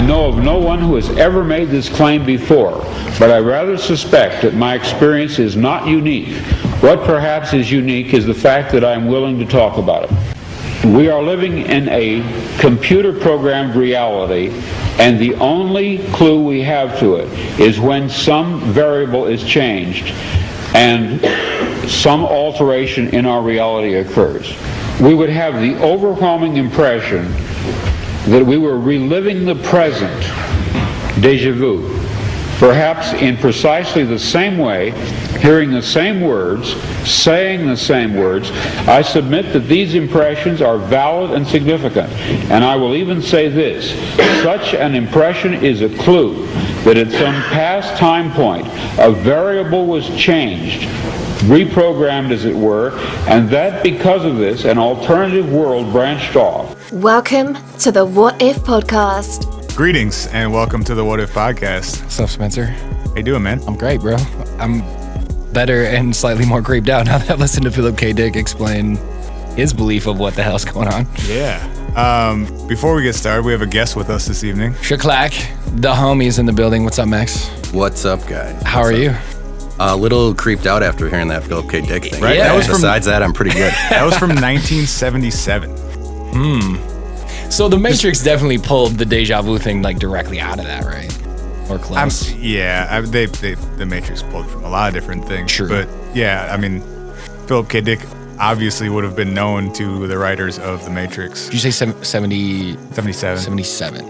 I know of no one who has ever made this claim before, but I rather suspect that my experience is not unique. What perhaps is unique is the fact that I am willing to talk about it. We are living in a computer-programmed reality, and the only clue we have to it is when some variable is changed and some alteration in our reality occurs. We would have the overwhelming impression that we were reliving the present, déjà vu, perhaps in precisely the same way, hearing the same words, saying the same words. I submit that these impressions are valid and significant, and I will even say this: such an impression is a clue that at some past time point a variable was changed, reprogrammed as it were, and that because of this an alternative world branched off. Welcome to the What If Podcast. Greetings and welcome to the What If Podcast. What's up, Spencer? How you doing, man? I'm great, bro. I'm better and slightly more creeped out now that I've listened to Philip K. Dick explain his belief of what the hell's going on. Yeah. Before we get started, we have a guest with us this evening. Shaklak, the homie's in the building. What's up, Max? What's up, guys? How are you? A little creeped out after hearing that Philip K. Dick thing. Right? Yeah. Besides that, I'm pretty good. That was from 1977. So the Matrix definitely pulled the deja vu thing like directly out of that, right? Or close. The Matrix pulled from a lot of different things. True. But yeah, I mean, Philip K. Dick obviously would have been known to the writers of The Matrix. Did you say 70? 77. 77.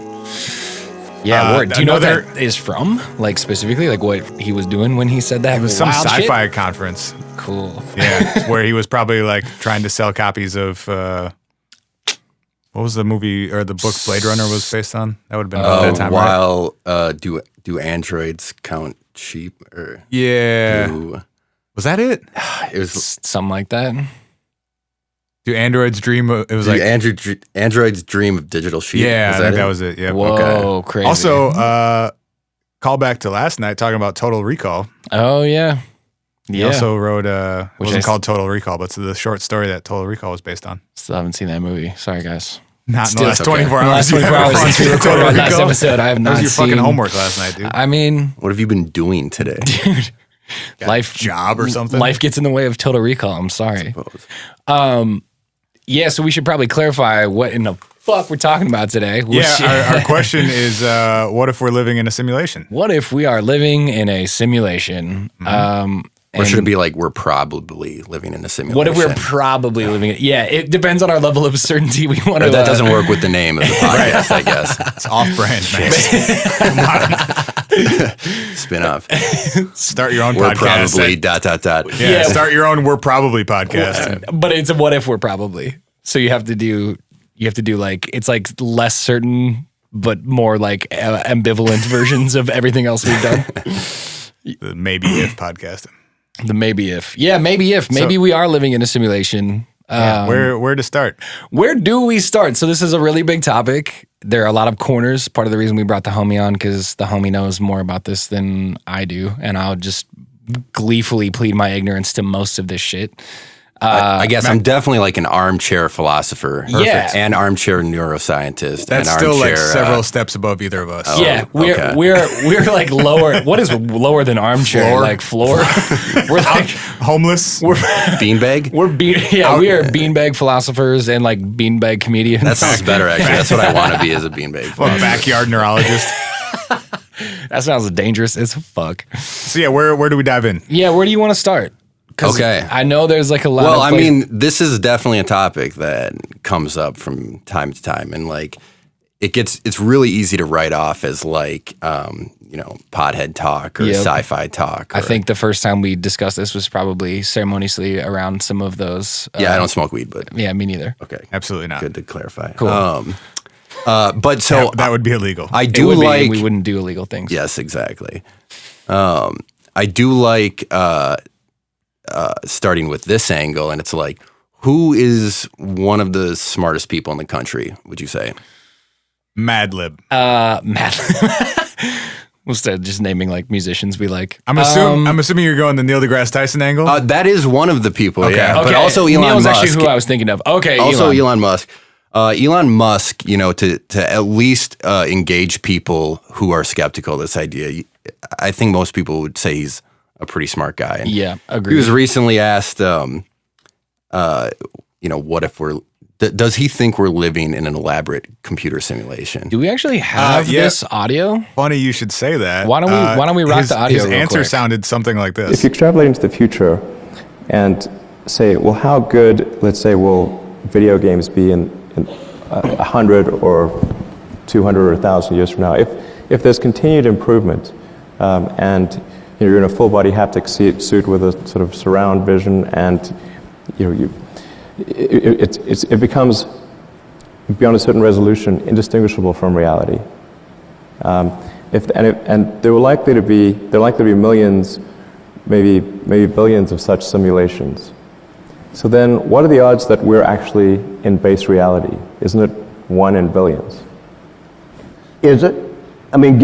Yeah, word. Do you know what that is from? Like specifically, like what he was doing when he said that? It was some sci-fi conference. Cool. Yeah, where he was probably like trying to sell copies of what was the movie or the book Blade Runner was based on? That would have been that time, right? Do androids count sheep? Or yeah. Was that it? It was something like that. Do androids dream of, it was like androids dream of digital sheep? Yeah, I think that was it. Yeah. Whoa, okay. Crazy. Also, call back to last night talking about Total Recall. Oh yeah. He also wrote it wasn't called Total Recall, but it's the short story that Total Recall was based on. Still haven't seen that movie. Sorry, guys. Not in the last 24 hours. Last 24 hours since we recorded our last episode. I have not seen. That was your fucking homework last night, dude. I mean, what have you been doing today? Dude, life job or something. Life gets in the way of Total Recall. I'm sorry. Yeah, so we should probably clarify what in the fuck we're talking about today. Our question is, what if we're living in a simulation? What if we are living in a simulation? Or should it be like we're probably living in a simulation? What if we're probably living in? Yeah, it depends on our level of certainty we want to. That doesn't work with the name of the podcast, I guess. It's off-brand, man. Spin off. Start your own we're podcast. We're probably ... Yeah, start your own We're Probably podcast. But it's a what if we're probably. So you have to do like, it's like less certain, but more like ambivalent versions of everything else we've done. The maybe if podcast. The maybe if. Yeah, maybe if. Maybe we are living in a simulation. Where to start? Where do we start? So this is a really big topic. There are a lot of corners. Part of the reason we brought the homie on, because the homie knows more about this than I do, and I'll just gleefully plead my ignorance to most of this shit. I guess I'm definitely like an armchair philosopher. Yeah. And armchair neuroscientist. That's and still armchair, like several steps above either of us. Yeah, we're like lower. What is lower than armchair? Floor. Like floor. We're like homeless. We're beanbag. We are beanbag philosophers and like beanbag comedians. That sounds better, actually. That's what I want to be as a beanbag philosopher. Backyard neurologist. That sounds dangerous as fuck. So yeah, where do we dive in? Yeah, where do you want to start? Okay. I know there's like a lot Well, of I mean, this is definitely a topic that comes up from time to time, and like it's really easy to write off as like pothead talk or sci-fi talk. I think the first time we discussed this was probably ceremoniously around some of those. I don't smoke weed, but yeah, me neither. Okay, absolutely not. Good to clarify. Cool. But so that would be illegal. I do like we wouldn't do illegal things. Yes, exactly. I do like starting with this angle, and it's like, who is one of the smartest people in the country, would you say? Madlib. We'll start just naming like musicians we like. I'm assuming you're going the Neil deGrasse Tyson angle. That is one of the people, okay. yeah. Okay. But also Elon Neil's Musk. actually who I was thinking of. Okay. Also Elon Musk. Elon Musk, to at least engage people who are skeptical of this idea, I think most people would say he's a pretty smart guy. And agreed. He was recently asked, what if does he think we're living in an elaborate computer simulation? Do we actually have this audio? Funny you should say that. Why don't we rock the audio His real answer quick? sounded something like this. If you extrapolate into the future and say, well, how good, let's say, will video games be in 100 or 200 or 1,000 years from now? If there's continued improvement and you're in a full body haptic suit with a sort of surround vision, and it becomes, beyond a certain resolution, indistinguishable from reality. And there are likely to be millions, maybe billions of such simulations. So then, what are the odds that we're actually in base reality? Isn't it 1 in billions? Is it? I mean,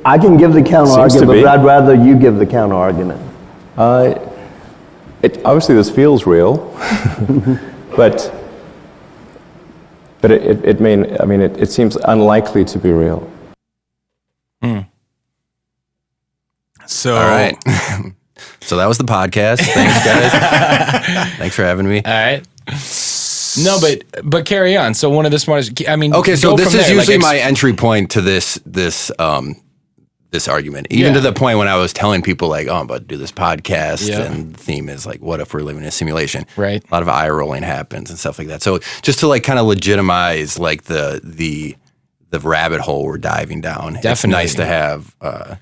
I can give the counter argument, but I'd rather you give the counter argument. Obviously, this feels real, but it seems unlikely to be real. So, all right. So that was the podcast. Thanks, guys. Thanks for having me. All right. No, but carry on. So one of the smartest. I mean, okay. So go this from is there, usually my entry point to this argument. Even to the point when I was telling people like, oh, I'm about to do this podcast, and the theme is like, what if we're living in a simulation? Right. A lot of eye rolling happens and stuff like that. So just to like kind of legitimize like the rabbit hole we're diving down. Definitely. It's nice to have an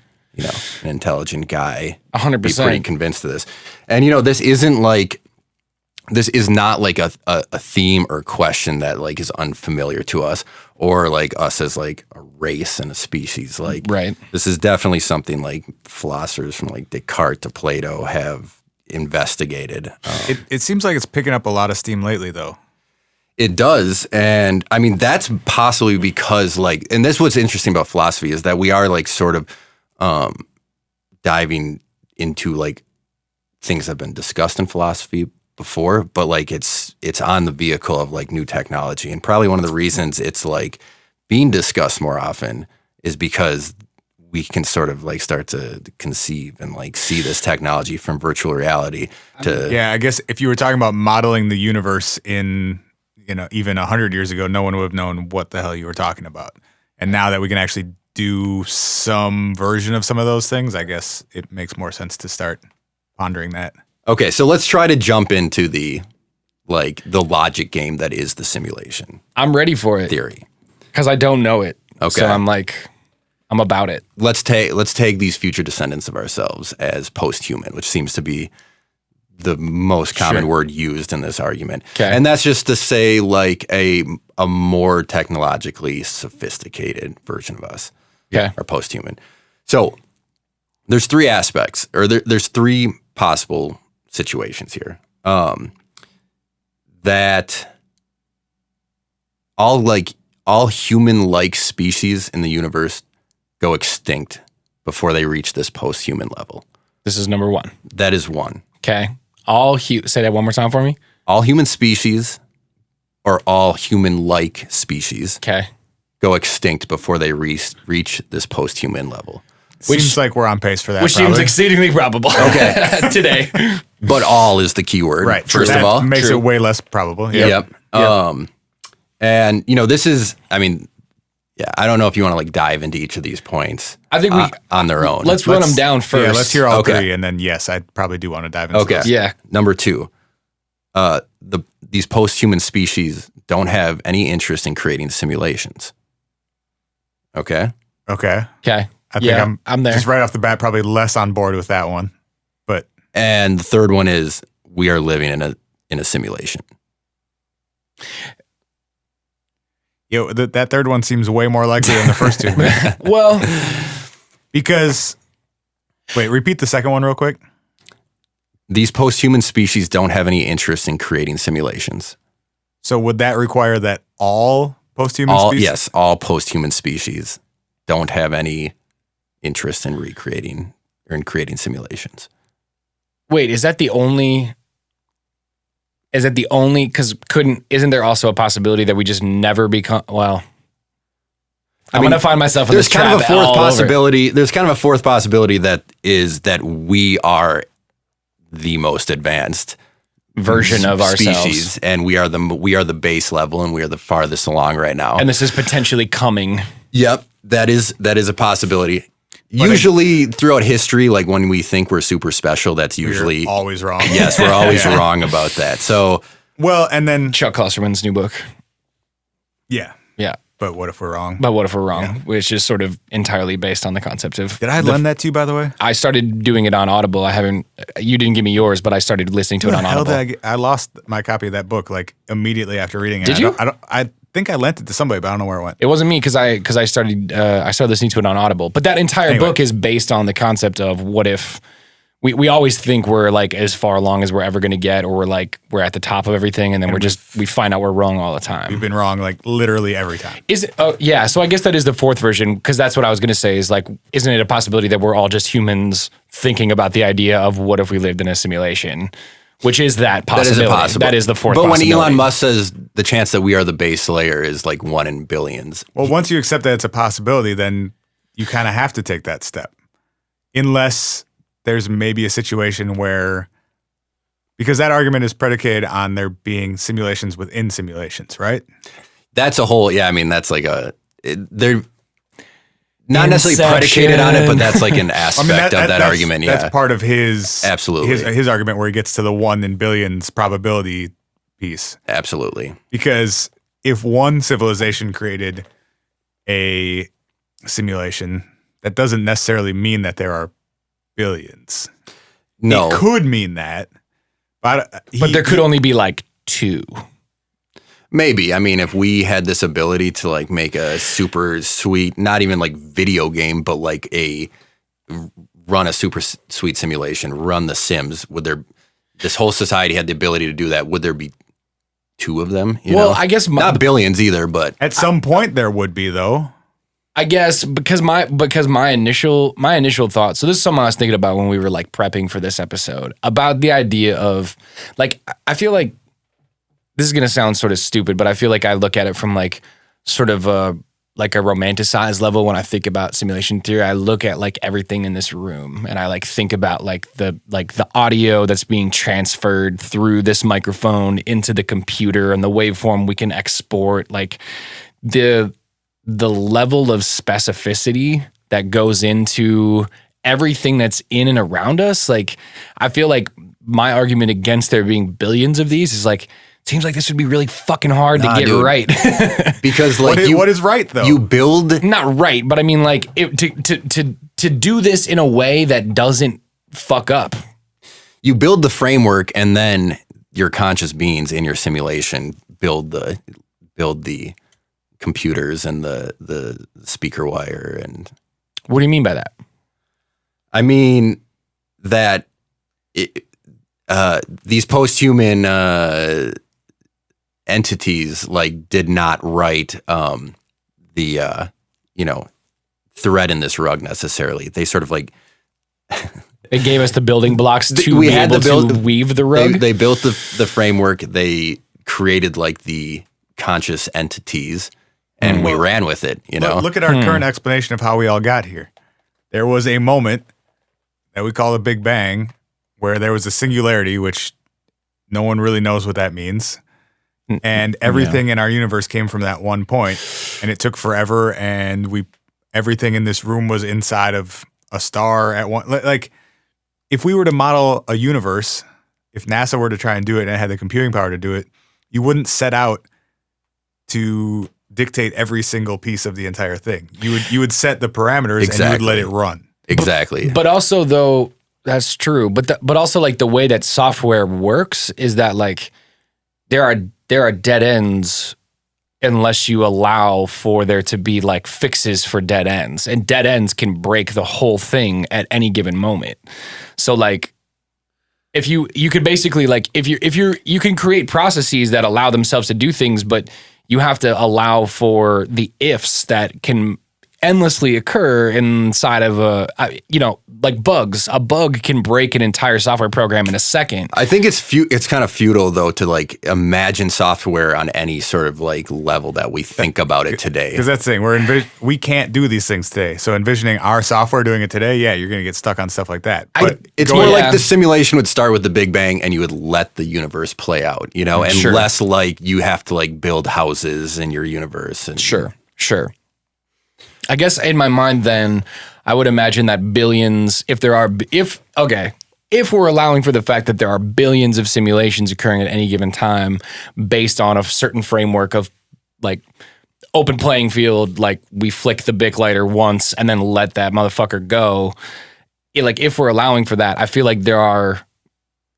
intelligent guy 100% be pretty convinced of this. And this is not like a theme or question that like is unfamiliar to us, or like us as like a race and a species. Like, right. This is definitely something like philosophers from like Descartes to Plato have investigated. It seems like it's picking up a lot of steam lately, though. It does. And I mean, that's possibly because like, and this what's interesting about philosophy is that we are like sort of diving into like things that have been discussed in philosophy before, but like it's on the vehicle of like new technology. And probably one of the reasons it's like being discussed more often is because we can sort of like start to conceive and like see this technology from virtual reality to. Yeah, I guess if you were talking about modeling the universe in, even 100 years ago, no one would have known what the hell you were talking about. And now that we can actually do some version of some of those things, I guess it makes more sense to start pondering that. Okay, so let's try to jump into the logic game that is the simulation. I'm ready for it. Theory. Because I don't know it. Okay. So I'm about it. Let's take these future descendants of ourselves as post-human, which seems to be the most common word used in this argument. Okay. And that's just to say like a more technologically sophisticated version of us. Okay. Or post-human. So there's three aspects, or there's three possible situations here. That all human-like species in the universe go extinct before they reach this post-human level. This is number one. That is one. Okay. Say that one more time for me. All human species, or all human-like species, Okay. go extinct before they reach this post-human level. Seems like we're on pace for that. Which probably. seems exceedingly probable. Okay. Today. But all is the key word, Right. first That of all. makes True. it way less probable. Yep. And this is, I don't know if you want to like dive into each of these points. I think on their own. Let's run them down first. Yeah, let's hear all Okay. three, and then yes, I probably do want to dive into Okay. those. Yeah. Number two, these post-human species don't have any interest in creating simulations. Okay. Okay. Okay. I think I'm there. Just right off the bat, probably less on board with that one. But And the third one is we are living in a simulation. that third one seems way more likely than the first two. Well, Because, wait, repeat the second one real quick. These post-human species don't have any interest in creating simulations. So would that require that all post-human species? Yes, all post-human species don't have any interest in recreating or in creating simulations. wait, is that the only Is it the only, because isn't there also a possibility that we just never become, well, I'm going to find myself in this trap. There's kind of a fourth possibility that we are the most advanced version of species, ourselves, and we are the base level, and we are the farthest along right now. And this is potentially coming. Yep, that is a possibility. Usually throughout history, like when we think we're super special, that's usually always wrong. Yes, we're always wrong about that. So, well, and then Chuck Klosterman's new book. Yeah. But what if we're wrong? Yeah. Which is sort of entirely based on the concept of. Did I lend that to you, by the way? I started doing it on Audible. You didn't give me yours, but I started listening to it on Audible. I lost my copy of that book like immediately after reading it. Did you? I think I lent it to somebody, but I don't know where it went. It wasn't me because I started listening to it on Audible. But that entire book is based on the concept of what if we always think we're like as far along as we're ever going to get, or we're at the top of everything, and then we find out we're wrong all the time. We've been wrong like literally every time. Is it? Yeah. So I guess that is the fourth version, because that's what I was going to say. Is like, isn't it a possibility that we're all just humans thinking about the idea of what if we lived in a simulation? Which is that possibility. That is the fourth possibility. But when Elon Musk says the chance that we are the base layer is like 1 in billions. Well, once you accept that it's a possibility, then you kind of have to take that step. Unless there's maybe a situation where, because that argument is predicated on there being simulations within simulations, right? That's a whole, yeah, I mean, that's like they're not necessarily predicated on it, but that's like an aspect of that argument. Yeah, that's part of his absolutely his argument where he gets to the 1 in billions probability piece. Absolutely, because if one civilization created a simulation, that doesn't necessarily mean that there are billions. No, it could mean that, but there could only be like 2. Maybe. I mean, if we had this ability to like make a super sweet, not even like video game, but like run a super sweet simulation, run the Sims, this whole society had the ability to do that, would there be 2 of them? You know? I guess not billions either, but at some point there would be, though. I guess because my initial thought. So this is something I was thinking about when we were like prepping for this episode, about the idea of like, I feel like this is gonna sound sort of stupid, but I feel like I look at it from like sort of a romanticized level when I think about simulation theory. I look at like everything in this room, and I like think about like the audio that's being transferred through this microphone into the computer, and the waveform we can export, like the level of specificity that goes into everything that's in and around us. Like, I feel like my argument against there being billions of these is like, seems like this would be really fucking hard to get right. Because like what is right though? You build not right, but I mean like to do this in a way that doesn't fuck up. You build the framework, and then your conscious beings in your simulation build the computers and the speaker wire. And what do you mean by that? I mean that these post-human entities like did not write the thread in this rug necessarily. They sort of like they gave us the building blocks to be able to weave the rug. They built the framework. They created like the conscious entities, and we ran with it. You know, look at our current explanation of how we all got here. There was a moment that we call the Big Bang, where there was a singularity, which no one really knows what that means. And everything in our universe came from that one point, and it took forever. And everything in this room was inside of a star at one. Like, if we were to model a universe, if NASA were to try and do it and had the computing power to do it, you wouldn't set out to dictate every single piece of the entire thing. You would set the parameters and you would let it run. Exactly. But also, though, that's true. But also, like, the way that software works is that like there are dead ends unless you allow for there to be like fixes for dead ends, and dead ends can break the whole thing at any given moment. So like, if you could basically like if you can create processes that allow themselves to do things, but you have to allow for the ifs that can endlessly occur inside of like bugs. A bug can break an entire software program in a second. I think it's kind of futile though to like imagine software on any sort of like level that we think about it today. Because that's the thing, we can't do these things today. So envisioning our software doing it today, yeah, you're going to get stuck on stuff like that. But it's more like the simulation would start with the Big Bang and you would let the universe play out, and less like you have to like build houses in your universe. And, Sure. I guess in my mind, then I would imagine that billions, if we're allowing for the fact that there are billions of simulations occurring at any given time based on a certain framework of like open playing field, like we flick the Bic lighter once and then let that motherfucker go. If we're allowing for that, I feel like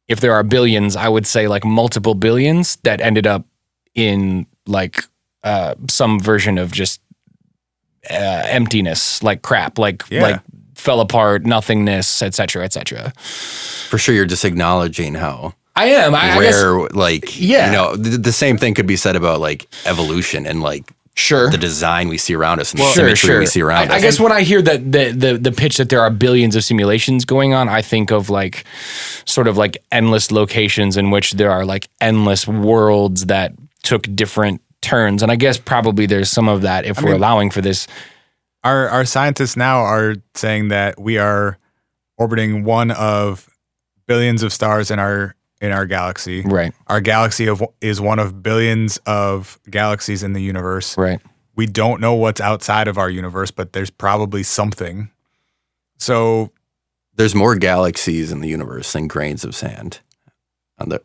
if there are billions, I would say like multiple billions that ended up in like some version of just emptiness, like crap, like fell apart, nothingness, etc., etc. For sure, you're just acknowledging how I am. I guess, the same thing could be said about like evolution and like the design we see around us and the symmetry we see around us. I guess when I hear that the pitch that there are billions of simulations going on, I think of like sort of like endless locations in which there are like endless worlds that took different turns, and I guess probably there's some of that if we're allowing for this. Our scientists now are saying that we are orbiting one of billions of stars in our galaxy. Right. Our galaxy is one of billions of galaxies in the universe. Right. We don't know what's outside of our universe, but there's probably something. So there's more galaxies in the universe than grains of sand on the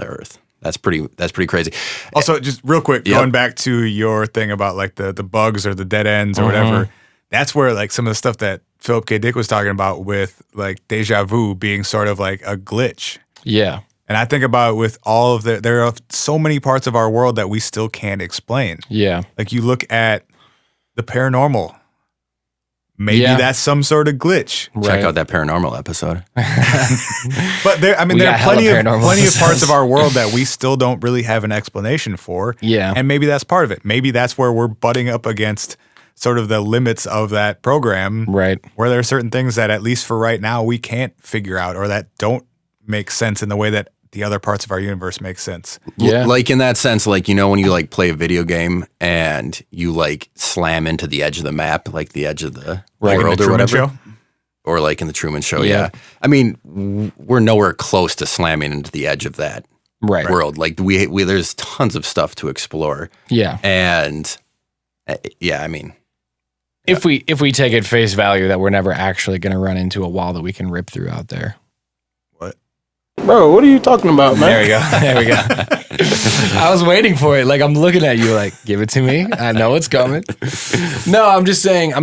Earth. That's pretty crazy. Also, just real quick, going back to your thing about like the bugs or the dead ends or whatever, that's where like some of the stuff that Philip K. Dick was talking about with like deja vu being sort of like a glitch. Yeah. And I think about it with all of there are so many parts of our world that we still can't explain. Yeah. Like you look at the paranormal. Maybe that's some sort of glitch. Check out that paranormal episode. But there are plenty of parts of our world that we still don't really have an explanation for. Yeah. And maybe that's part of it. Maybe that's where we're butting up against sort of the limits of that program. Right. Where there are certain things that, at least for right now, we can't figure out or that don't make sense in the way that the other parts of our universe make sense. Yeah. Like in that sense, like, when you like play a video game and you like slam into the edge of the map, like the edge of the world or whatever. Show? Or like in the Truman Show, yeah. I mean, we're nowhere close to slamming into the edge of that world. Like we there's tons of stuff to explore. Yeah. And I mean, if we take at face value that we're never actually going to run into a wall that we can rip through out there. Bro, what are you talking about, man? There we go. I was waiting for it. Like I'm looking at you like, give it to me. I know it's coming. No, I'm just saying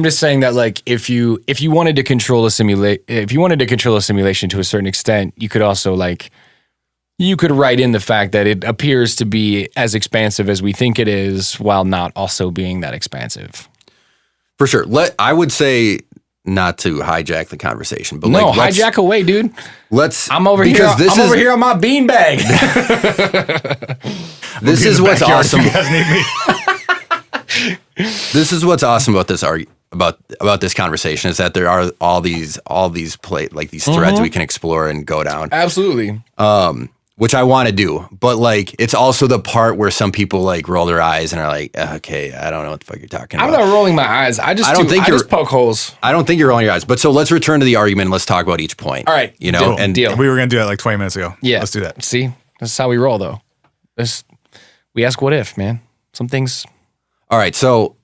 that like if you wanted to control a simulation to a certain extent, you could also like you could write in the fact that it appears to be as expansive as we think it is while not also being that expansive. For sure. I would say not to hijack the conversation, but no, hijack away, dude. I'm over here on my beanbag. This is what's awesome. This is what's awesome about this about this conversation is that there are all these threads we can explore and go down. Absolutely. Which I want to do, but like it's also the part where some people like roll their eyes and are like, okay, I don't know what the fuck you're talking about. I'm not rolling my eyes. I just poke holes. I don't think you're rolling your eyes. But so let's return to the argument and let's talk about each point. All right. Deal. We were going to do that like 20 minutes ago. Yeah. Let's do that. See, this is how we roll though. We ask what if, man. Some things. All right. So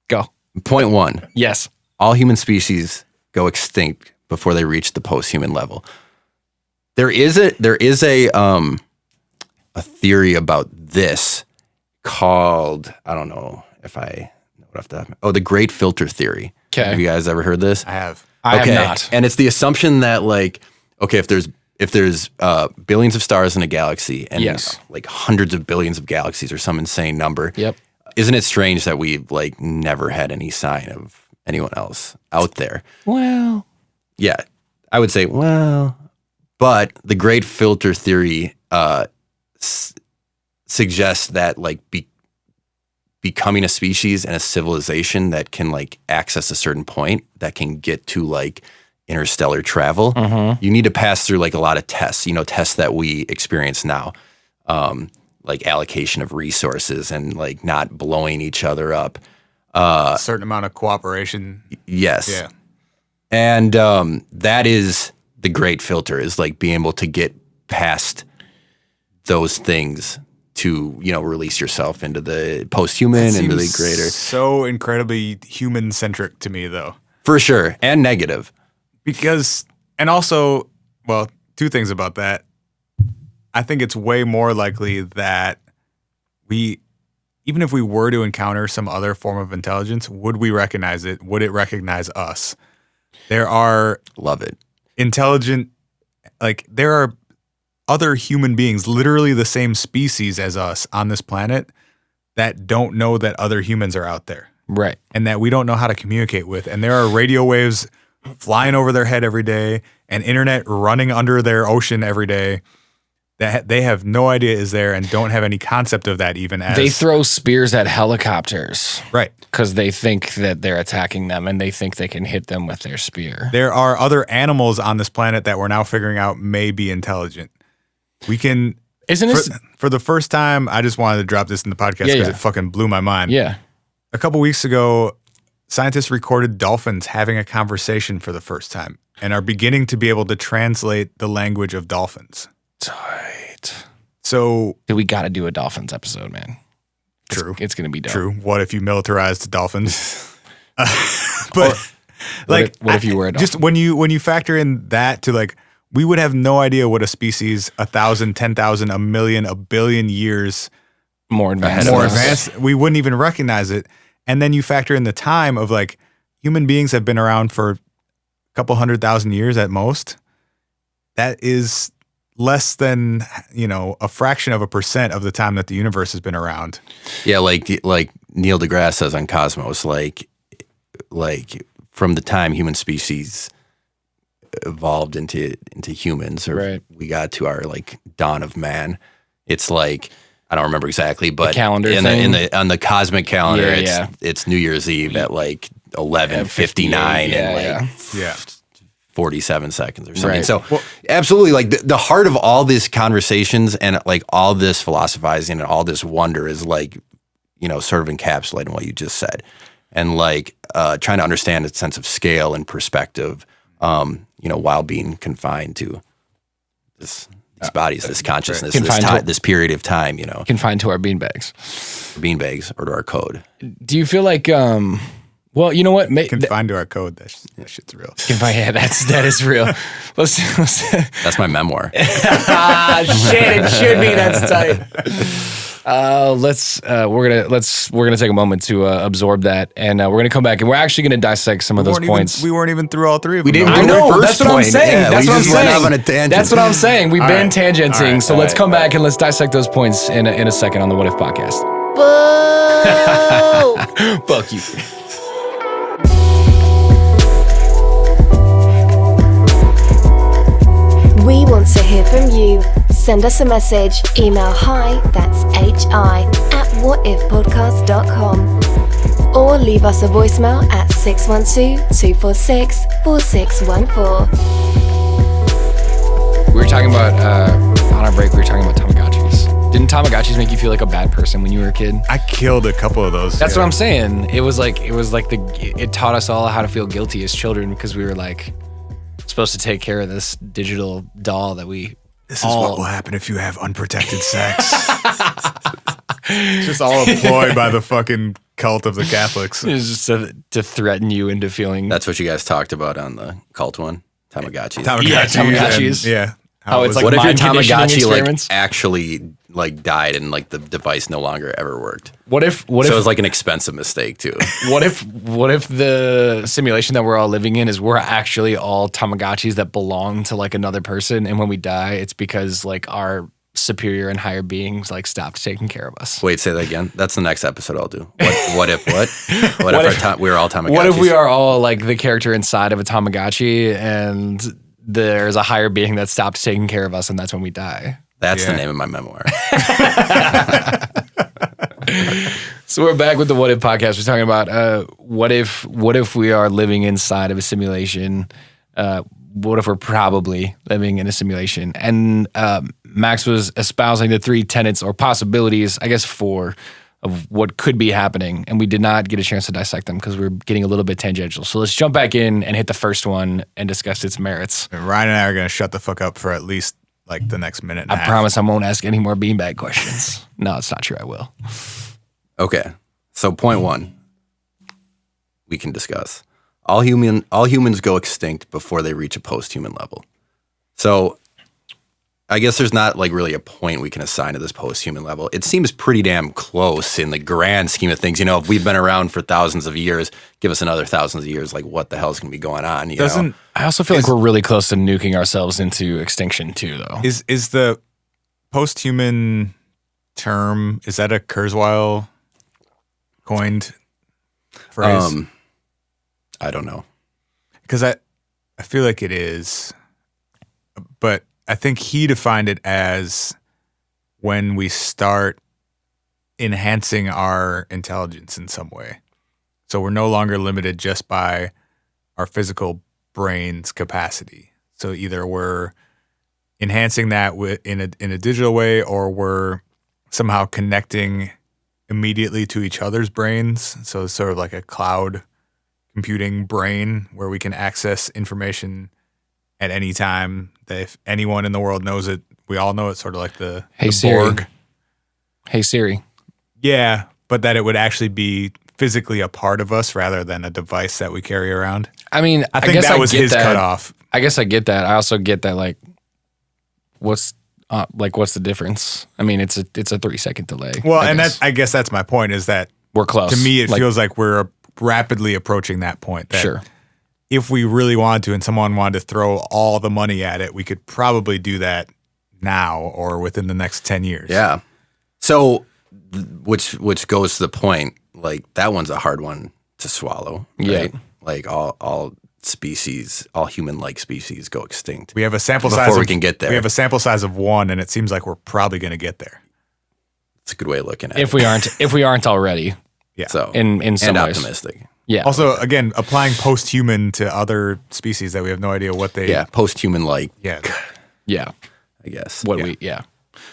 go. Point 1. Yes. All human species go extinct before they reach the post-human level. There is a theory about this called, I don't know if I know what I have to. The Great Filter Theory. Okay. Have you guys ever heard this? I have. I have not. And it's the assumption that like, okay, if there's billions of stars in a galaxy and like hundreds of billions of galaxies or some insane number. Yep. Isn't it strange that we've like never had any sign of anyone else out there? Well. Yeah. I would say, well. But the Great Filter Theory suggests that like becoming a species and a civilization that can like access a certain point that can get to like interstellar travel, you need to pass through like a lot of tests, tests that we experience now, like allocation of resources and like not blowing each other up. A certain amount of cooperation. Yes. Yeah. And that is the great filter, is like being able to get past those things to, release yourself into the post-human, into the greater. So incredibly human-centric to me, though. For sure. And negative. Because, and also, well, two things about that. I think it's way more likely that even if we were to encounter some other form of intelligence, would we recognize it? Would it recognize us? There are Love it. Intelligent, like there are other human beings, literally the same species as us on this planet, that don't know that other humans are out there. Right. And that we don't know how to communicate with. And there are radio waves flying over their head every day and internet running under their ocean every day that they have no idea is there and don't have any concept of that even as. They throw spears at helicopters. Right. Because they think that they're attacking them and they think they can hit them with their spear. There are other animals on this planet that we're now figuring out may be intelligent. We can. Isn't this. For the first time, I just wanted to drop this in the podcast because it fucking blew my mind. Yeah. A couple weeks ago, scientists recorded dolphins having a conversation for the first time and are beginning to be able to translate the language of dolphins. Tight. So. We got to do a dolphins episode, man. True. It's going to be dope. True. What if you militarized dolphins? But what if you were a dolphin? Just when you factor in that to like, we would have no idea what a species 1,000, 10,000, a million, a billion years more advanced. We wouldn't even recognize it. And then you factor in the time of like human beings have been around for a couple 100,000 years at most. That is less than, a fraction of a percent of the time that the universe has been around. Yeah, like Neil deGrasse says on Cosmos, like from the time human species evolved into humans, or we got to our like dawn of man, it's like, I don't remember exactly, but the calendar on the cosmic calendar, it's New Year's Eve at like 11:59 and like 47 seconds or something. Right. So absolutely, like the heart of all these conversations and like all this philosophizing and all this wonder is like, sort of encapsulating what you just said, and like trying to understand a sense of scale and perspective, while being confined to these bodies, this consciousness, this period of time, Confined to our beanbags. Beanbags or to our code. Do you feel like, well, you know what? Confined to our code. That shit's real. That is real. Let's That's my memoir. Shit, it should be. That's tight. We're gonna take a moment to absorb that, and we're gonna come back, and we're actually gonna dissect some of those points. We weren't even through all three of them. We didn't. I know. That's what I'm saying. Yeah, that's what I'm saying. Off on a tangent. That's what I'm saying. We've been tangenting, right, so let's come back and let's dissect those points in a second on the What If podcast. Boo! Fuck you. We want to hear from you. Send us a message. Email hi, that's hi, at whatifpodcast.com. Or leave us a voicemail at 612-246-4614. We were talking about, on our break, we were talking about Tamagotchis. Didn't Tamagotchis make you feel like a bad person when you were a kid? I killed a couple of those. That's what I'm saying. It taught us all how to feel guilty as children because we were like supposed to take care of this digital doll that we. This is what will happen if you have unprotected sex. It's just all a ploy by the fucking cult of the Catholics. It's just to threaten you into feeling. That's what you guys talked about on the cult one, Tamagotchis. Tamagotchis. Yeah. How it's like what if your mind conditioning Tamagotchi like experiments? actually like died and like the device no longer ever worked? What if so it was like an expensive mistake too. What if the simulation that we're all living in is we're actually all Tamagotchis that belong to like another person, and when we die, it's because like our superior and higher beings like stopped taking care of us. Wait, say that again. That's the next episode I'll do. What if we're all Tamagotchis? What if we are all like the character inside of a Tamagotchi, and there's a higher being that stopped taking care of us, and that's when we die? That's the name of my memoir. So we're back with the What If podcast. We're talking about what if we are living inside of a simulation? What if we're probably living in a simulation? And Max was espousing the 3 tenets or possibilities, I guess 4, of what could be happening. And we did not get a chance to dissect them because we were getting a little bit tangential. So let's jump back in and hit the first one and discuss its merits. And Ryan and I are going to shut the fuck up for at least like the next minute and a half. I promise I won't ask any more beanbag questions. No, it's not true. I will. Okay. So point 1, we can discuss. All humans go extinct before they reach a post-human level. So I guess there's not like really a point we can assign to this post-human level. It seems pretty damn close in the grand scheme of things. You know, if we've been around for thousands of years, give us another thousands of years, like what the hell's going to be going on? You know? I also feel like we're really close to nuking ourselves into extinction too, though. Is the post-human term, is that a Kurzweil coined phrase? I don't know. Because I feel like it is, but I think he defined it as when we start enhancing our intelligence in some way. So we're no longer limited just by our physical brain's capacity. So either we're enhancing that in a digital way, or we're somehow connecting immediately to each other's brains. So it's sort of like a cloud computing brain where we can access information at any time, that if anyone in the world knows it, we all know it, sort of like the Borg. Hey Siri. Yeah, but that it would actually be physically a part of us rather than a device that we carry around. I mean, I think that was his cutoff. I guess I get that. I also get that, like, what's the difference? I mean, it's a 3-second delay. Well, I guess that's my point, is that we're close. To me, it feels like we're rapidly approaching that point. That sure. If we really wanted to and someone wanted to throw all the money at it, we could probably do that now or within the next 10 years. Yeah. So, which goes to the point, like, that one's a hard one to swallow, right? Yeah. Like, all species, all human-like species go extinct. We have a sample size before we can get there. We have a sample size of 1, and it seems like we're probably going to get there. It's a good way of looking at it. If we aren't already. Yeah. So, in some and ways. optimistic. Yeah. Also, again, applying post-human to other species that we have no idea what they... Yeah, post-human-like. Yeah. Yeah. I guess.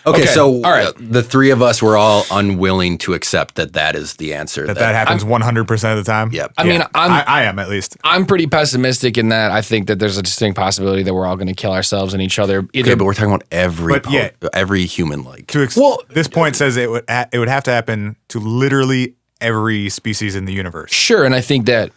Okay, so all right. The 3 of us were all unwilling to accept that is the answer. That happens 100% of the time? Yep. I mean, I am, at least. I'm pretty pessimistic in that I think that there's a distinct possibility that we're all going to kill ourselves and each other. Okay, but we're talking about every human-like. This point says it would have to happen to literally every species in the universe. Sure, and I think that,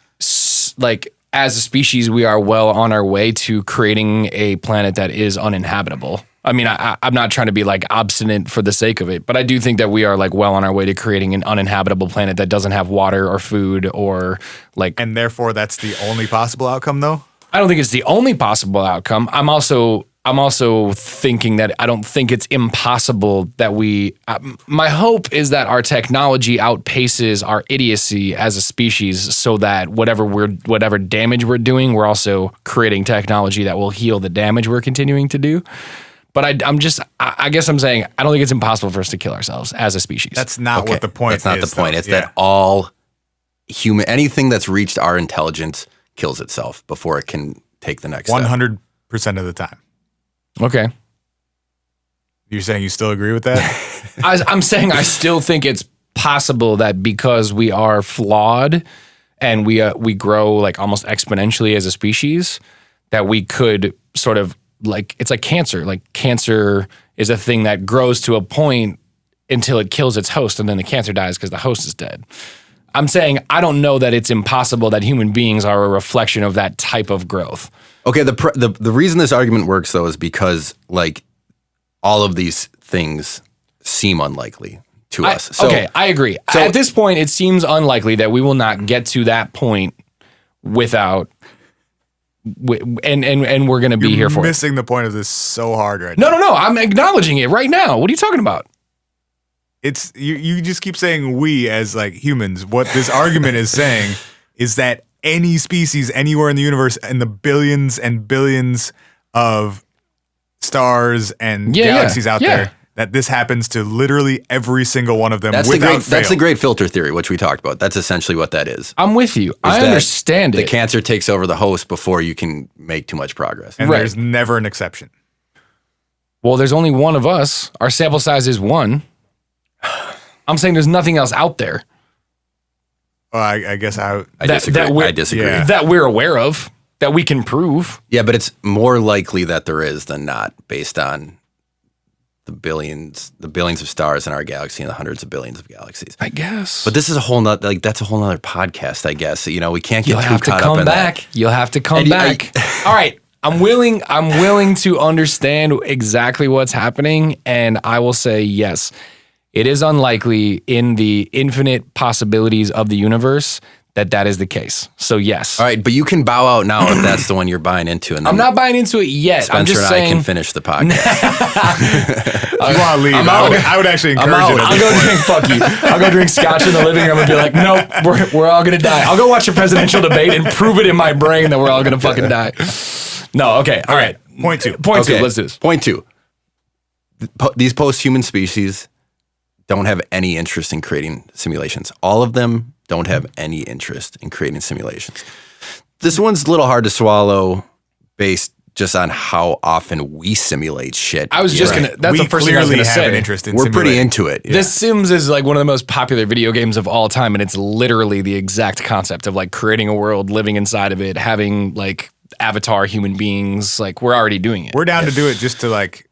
like, as a species, we are well on our way to creating a planet that is uninhabitable. I mean, I'm not trying to be like obstinate for the sake of it, but I do think that we are like well on our way to creating an uninhabitable planet that doesn't have water or food or like. And therefore, that's the only possible outcome, though? I don't think it's the only possible outcome. I'm also thinking that I don't think it's impossible that we. My hope is that our technology outpaces our idiocy as a species, so that whatever damage we're doing, we're also creating technology that will heal the damage we're continuing to do. But I guess I'm saying I don't think it's impossible for us to kill ourselves as a species. That's not what the point is. That's not the point. It's that all anything that's reached our intelligence kills itself before it can take the next 100% of the time. Okay. You're saying you still agree with that? I'm saying I still think it's possible that because we are flawed and we grow like almost exponentially as a species, that we could sort of like, it's like cancer. Like cancer is a thing that grows to a point until it kills its host, and then the cancer dies because the host is dead. I'm saying I don't know that it's impossible that human beings are a reflection of that type of growth. Okay, the reason this argument works, though, is because, like, all of these things seem unlikely to us. Okay, I agree. So, at this point, it seems unlikely that we will not get to that point without... And we're going to be here for it. You're missing the point of this so hard right now. No. I'm acknowledging it right now. What are you talking about? It's you just keep saying we as like humans. What this argument is saying is that any species anywhere in the universe and the billions and billions of stars and galaxies out there, that this happens to literally every single one of them That's without that's the great filter theory, which we talked about. That's essentially what that is. I'm with you. I understand The it. cancer takes over the host before you can make too much progress. And Right. there's never an exception. Well, there's only one of us. Our sample size is 1. I'm saying there's nothing else out there Well, I guess I that disagree. I disagree. Yeah. that we're aware of, that we can prove. Yeah, but it's more likely that there is than not, based on the billions of stars in our galaxy and the hundreds of billions of galaxies. I guess. But this is a whole nother, that's a whole nother podcast, I guess. You know, we can't get You'll too have to caught up come in back. that. You'll have to come And back. All right. I'm willing to understand exactly what's happening, and I will say yes. It is unlikely in the infinite possibilities of the universe that is the case. So yes. All right, but you can bow out now if that's the one you're buying into. And then I'm not buying into it yet. Spencer I'm just and saying. I can finish the podcast. If you want to leave, I'm out. I would actually I'm encourage out. it. I'll go drink. Fuck you. I'll go drink scotch in the living room and be like, nope, we're all gonna die. I'll go watch a presidential debate and prove it in my brain that we're all gonna fucking die. No, okay, all right. Point 2. Point Okay, 2. Let's do this. Point 2. These post-human species don't have any interest in creating simulations. All of them don't have any interest in creating simulations. This one's a little hard to swallow based just on how often we simulate shit. I was just gonna. That's we the first thing I was clearly gonna have an say. interest in We're pretty simulating. into it. The Sims is like one of the most popular video games of all time, and it's literally the exact concept of like creating a world, living inside of it, having like avatar human beings. Like we're already doing it. We're down to do it just to like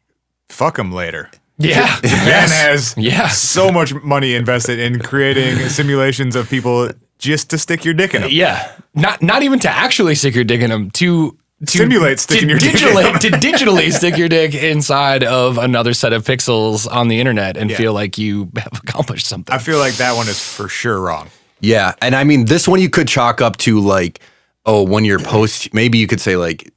fuck them later. Yeah. Japan has Yes. so much money invested in creating simulations of people just to stick your dick in them. Yeah. Not even to actually stick your dick in them, to Simulate sticking your dick in them. to digitally stick your dick inside of another set of pixels on the internet and feel like you have accomplished something. I feel like that one is for sure wrong. Yeah, and I mean, this one you could chalk up to like, oh, when you're maybe you could say like,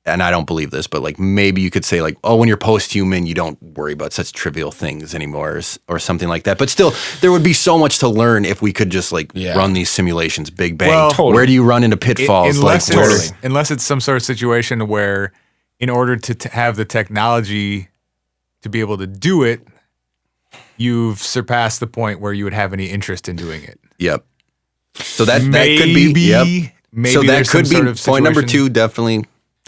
and I don't believe this, but like maybe you could say like, oh, when you're post-human, you don't worry about such trivial things anymore or something like that. But still, there would be so much to learn if we could just like run these simulations, big bang. Well, totally. Where do you run into pitfalls? Unless it's some sort of situation where in order to have the technology to be able to do it, you've surpassed the point where you would have any interest in doing it. Yep. So that could be, yep. Maybe So that there's could some be sort of point number situation. 2, definitely.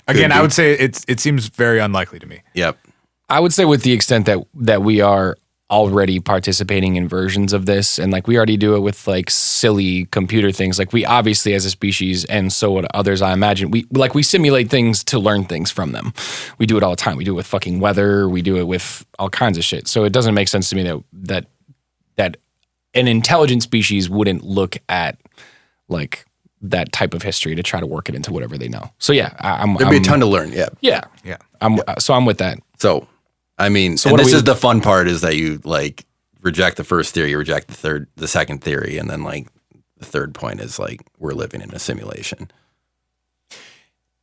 Again, could I be. would say it seems very unlikely to me. Yep. I would say with the extent that we are already participating in versions of this, and like we already do it with like silly computer things. Like we obviously as a species, and so would others, I imagine, we simulate things to learn things from them. We do it all the time. We do it with fucking weather. We do it with all kinds of shit. So it doesn't make sense to me that an intelligent species wouldn't look at like that type of history to try to work it into whatever they know. So yeah, There'd be a ton to learn. Yeah. Yeah. Yeah. I'm with that. So, I mean, So and what this do we- is the fun part is that you like reject the first theory, you reject the second theory, and then like the third point is like we're living in a simulation.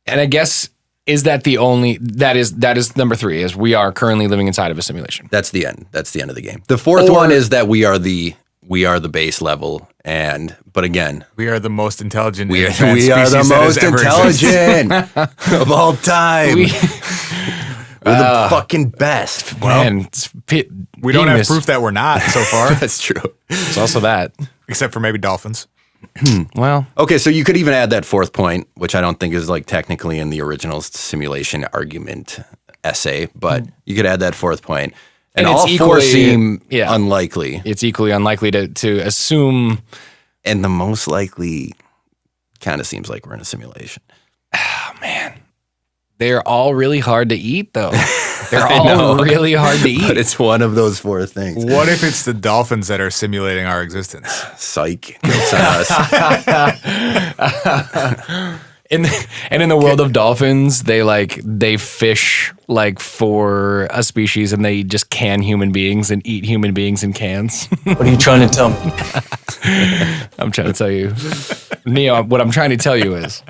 And I guess is that is number 3 is we are currently living inside of a simulation. That's the end. That's the end of the game. The fourth one is that we are the base level, but again, We are the most intelligent. we advanced are the species that has most ever intelligent of all time. We- We're the fucking best. Man, We don't have proof that we're not so far, That's true. It's also that. except for maybe dolphins. Well, Okay, so you could even add that fourth point, which I don't think is like technically in the original simulation argument essay, but you could add that fourth point. And And it's all 4 equally- seem yeah. unlikely. it's equally unlikely to assume. And the most likely kind of seems like we're in a simulation. They're all really hard to eat, though. They're all really hard to eat. But it's one of those 4 things. What if it's the dolphins that are simulating our existence? Psych. Jokes on us. And in the world of dolphins, they fish like for a species, and they just can human beings and eat human beings in cans. What are you trying to tell me? I'm trying to tell you, Neo. What I'm trying to tell you is,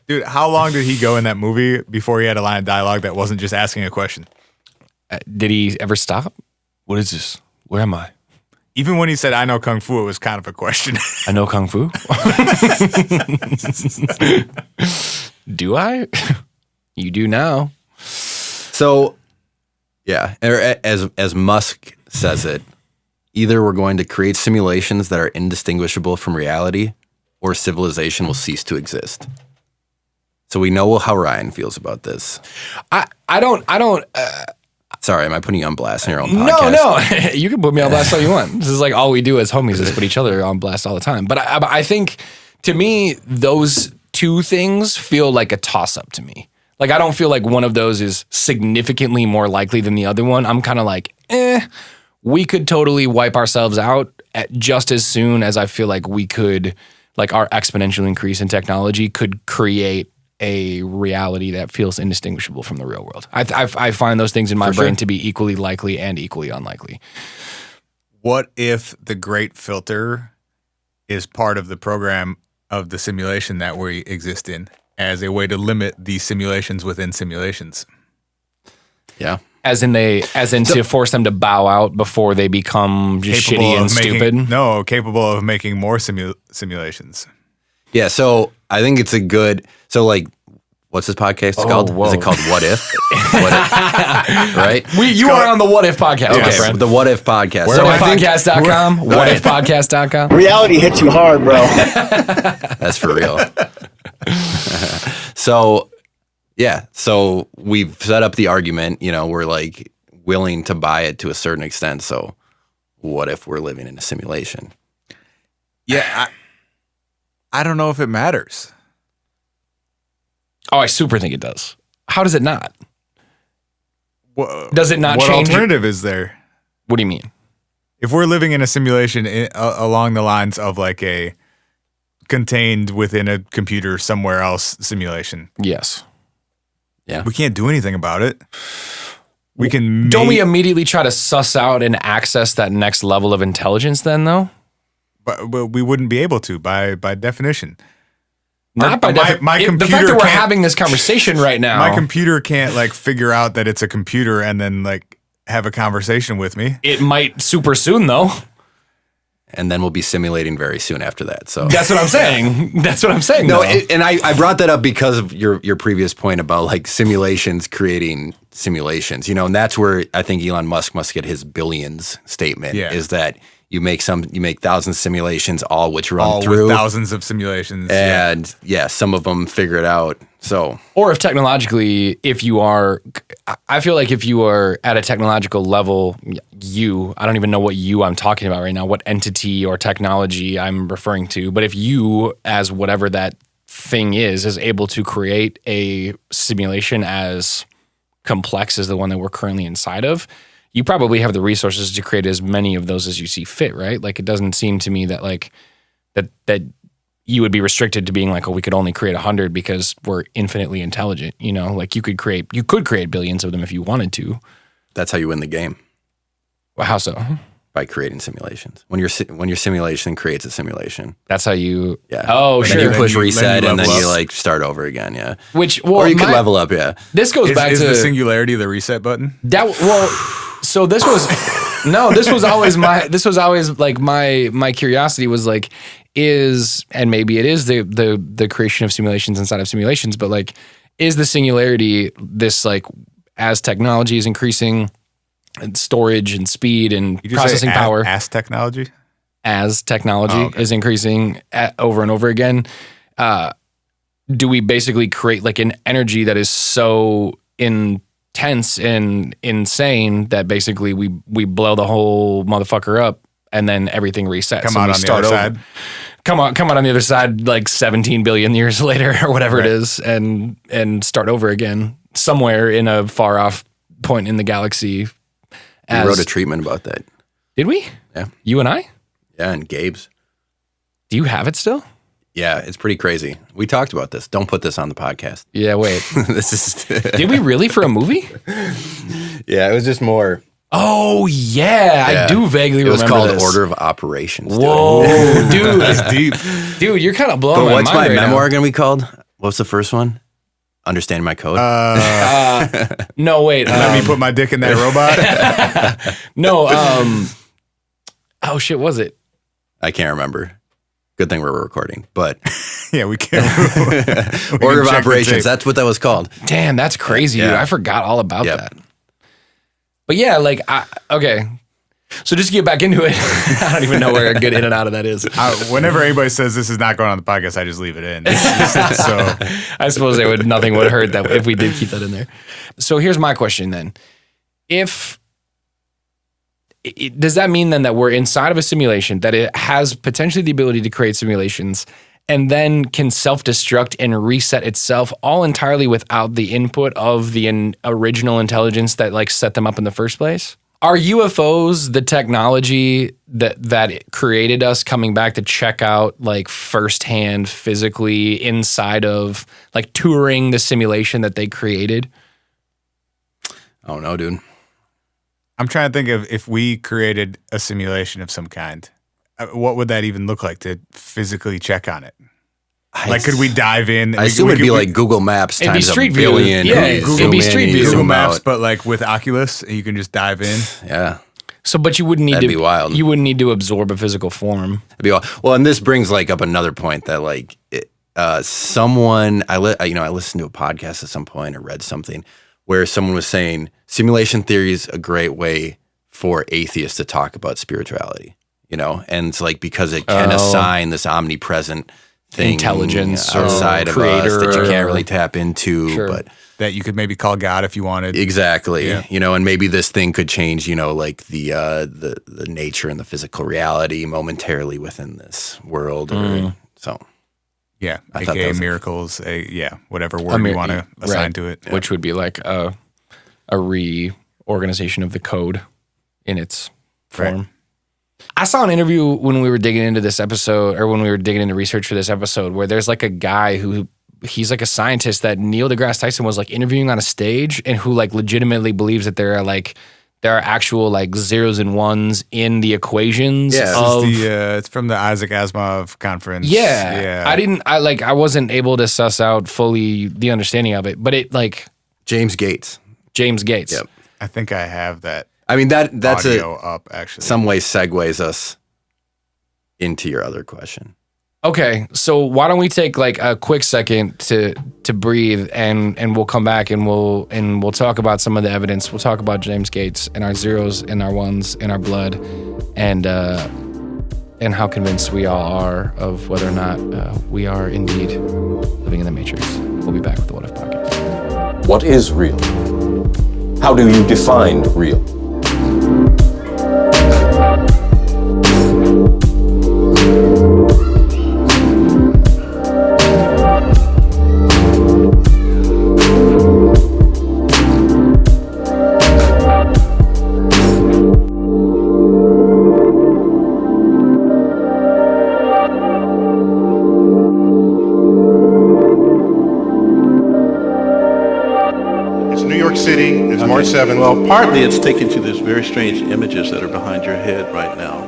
Dude, how long did he go in that movie before he had a line of dialogue that wasn't just asking a question? did he ever stop? What is this? Where am I? Even when he said, I know Kung Fu, it was kind of a question. I know Kung Fu. Do I? You do now. So Yeah, as Musk says it, either we're going to create simulations that are indistinguishable from reality, or civilization will cease to exist. So we know how Ryan feels about this. I don't. Sorry, am I putting you on blast in your own podcast? No. You can put me on blast all you want. This is like all we do as homies is put each other on blast all the time. But I think, to me, those two things feel like a toss-up to me. Like, I don't feel like one of those is significantly more likely than the other one. I'm kind of like, we could totally wipe ourselves out at just as soon as I feel like we could, like, our exponential increase in technology could create a reality that feels indistinguishable from the real world. I find those things in my brain to be equally likely and equally unlikely. What if the great filter is part of the program of the simulation that we exist in as a way to limit these simulations within simulations? Yeah. As in to force them to bow out before they become just shitty and stupid? No, capable of making more simulations. Yeah, so I think it's a good... So, like, what's this podcast called? Whoa. Is it called What If? What If? Right? You are on the What If podcast, my friend. The What If podcast. WhatIfPodcast.com. WhatIfPodcast.com. Reality hits you hard, bro. That's for real. So, yeah. So we've set up the argument, we're like willing to buy it to a certain extent. So what if we're living in a simulation? Yeah, I don't know if it matters. Oh, I super think it does. How does it not? Does it not what change? What alternative is there? What do you mean? If we're living in a simulation along the lines of like a contained within a computer somewhere else simulation. Yes. Yeah. We can't do anything about it. We can Don't we immediately try to suss out and access that next level of intelligence then, though? But we wouldn't be able to by definition. Not by my computer. The fact that we're having this conversation right now. My computer can't like figure out that it's a computer and then like have a conversation with me. It might super soon though. And then we'll be simulating very soon after that. So that's what I'm saying. That's what I'm saying. No, and I brought that up because of your previous point about like simulations creating simulations. And that's where I think Elon Musk must get his billions statement. Yeah. Is that you make thousands of simulations, all which run through with thousands of simulations, and some of them figure it out. So, or if technologically, I feel like if you are at a technological level, I don't even know what I'm talking about right now, what entity or technology I'm referring to, but if you, as whatever that thing is able to create a simulation as complex as the one that we're currently inside of, you probably have the resources to create as many of those as you see fit, right? Like, it doesn't seem to me that like that you would be restricted to being like, oh, we could only create 100 because we're infinitely intelligent. Like you could create billions of them if you wanted to. That's how you win the game. Well, how so? By creating simulations. When your simulation creates a simulation. That's how you. Yeah. Oh, and sure. Then you push reset and then up. you like start over again. Yeah. Or you could level up. Yeah. This goes back to the singularity the reset button. So this was always my curiosity was like, and maybe it is the creation of simulations inside of simulations, but like, is the singularity this like, as technology is increasing and storage and speed and processing power as technology is increasing over and over again, do we basically create like an energy that is so intense and insane that basically we blow the whole motherfucker up and then everything resets. Come out on the other side. Come out on the other side like 17 billion years later or whatever it is and start over again somewhere in a far off point in the galaxy. We wrote a treatment about that. Did we? Yeah. You and I? Yeah, and Gabe's. Do you have it still? Yeah, it's pretty crazy. We talked about this. Don't put this on the podcast. Yeah, wait. This is. Did we really for a movie? Yeah, it was just more. Oh yeah, I do vaguely remember. It was called this. Order of Operations. Whoa, dude, that's deep. Dude, you're kind of blowing my mind. What's my memoir right going to be called? What's the first one? Understanding My Code. No, wait. Let me put my dick in that robot. No. Oh shit, was it? I can't remember. Good thing we're recording, but yeah, we can. Order of Operations. That's what that was called. Damn, that's crazy, dude. I forgot all about that. But yeah, like, okay. So just to get back into it, I don't even know where a good in and out of that is. Whenever anybody says this is not going on the podcast, I just leave it in. So I suppose nothing would hurt that if we did keep that in there. So here's my question then. Does that mean then that we're inside of a simulation, that it has potentially the ability to create simulations and then can self-destruct and reset itself all entirely without the input of the original intelligence that like set them up in the first place? Are UFOs the technology that it created us coming back to check out like firsthand physically inside of like touring the simulation that they created? I don't know, dude. I'm trying to think of if we created a simulation of some kind, what would that even look like to physically check on it? Like, could we dive in? I assume it'd be like Google Maps times a billion. Yeah, it'd be Street View. Google Maps, but like with Oculus, you can just dive in. Yeah. So, but you wouldn't need That'd be wild. You wouldn't need to absorb a physical form. It'd be wild. Well, and this brings like up another point that like someone I listened to a podcast at some point or read something where someone was saying simulation theory is a great way for atheists to talk about spirituality. And it's like because it can assign this omnipresent thing, intelligence outside of us that you can't really tap into, Sure. but That you could maybe call God if you wanted. exactly, Yeah. and maybe this thing could change, like the nature and the physical reality momentarily within this world, or so. Yeah, I thought that a.k.a. was- miracles, whatever word you want to assign to it. Which would be like a reorganization of the code in its form. Right. I saw an interview when we were digging into this episode, or when we were digging into research for this episode, where there's like a guy he's like a scientist that Neil deGrasse Tyson was like interviewing on a stage, and who like legitimately believes that there are actual like zeros and ones in the equations. Yeah. It's from the Isaac Asimov conference. Yeah. I wasn't able to suss out fully the understanding of it, but it like James Gates. Yep. I think I have that. I mean that's audio up actually. some way segues us into your other question. Okay, so why don't we take like a quick second to breathe, and we'll come back and we'll talk about some of the evidence. We'll talk about James Gates and our zeros and our ones in our blood, and how convinced we all are of whether or not we are indeed living in the Matrix. We'll be back with the What If Podcast. What is real? How do you define real? City. It's March 7th. Well, partly it's taken to these very strange images that are behind your head right now.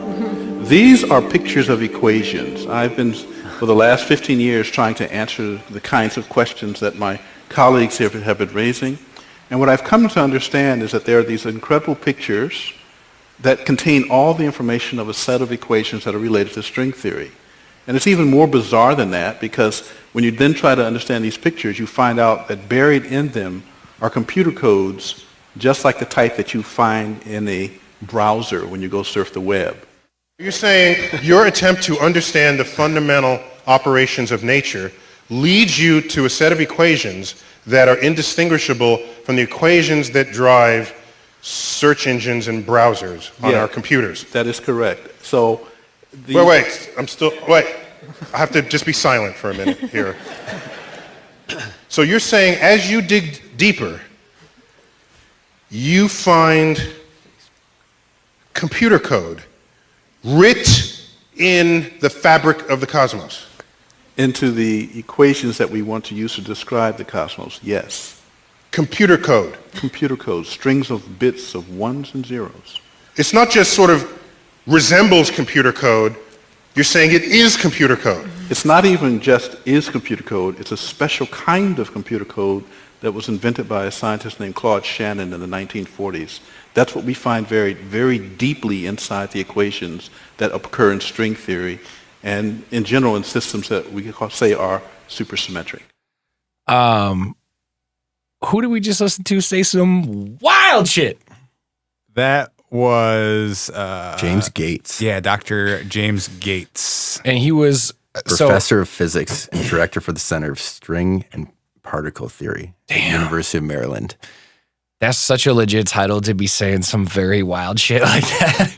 These are pictures of equations. I've been, for the last 15 years, trying to answer the kinds of questions that my colleagues here have been raising. And what I've come to understand is that there are these incredible pictures that contain all the information of a set of equations that are related to string theory. And it's even more bizarre than that, because when you then try to understand these pictures, you find out that buried in them are computer codes just like the type that you find in a browser when you go surf the web. You're saying your attempt to understand the fundamental operations of nature leads you to a set of equations that are indistinguishable from the equations that drive search engines and browsers on our computers. That is correct. So, wait. I have to just be silent for a minute here. So you're saying as you dig deeper, you find computer code writ in the fabric of the cosmos. Into the equations that we want to use to describe the cosmos, yes. Computer code. Computer code, strings of bits of ones and zeros. It's not just sort of resembles computer code, you're saying it is computer code. It's not even just is computer code, it's a special kind of computer code that was invented by a scientist named Claude Shannon in the 1940s. That's what we find very, very deeply inside the equations that occur in string theory and in general in systems that we could say are supersymmetric. Who did we just listen to say some wild shit? That was James Gates. Yeah, Dr. James Gates. And he was Professor of Physics and Director for the Center of String and Particle Theory at the University of Maryland. That's such a legit title to be saying some very wild shit like that.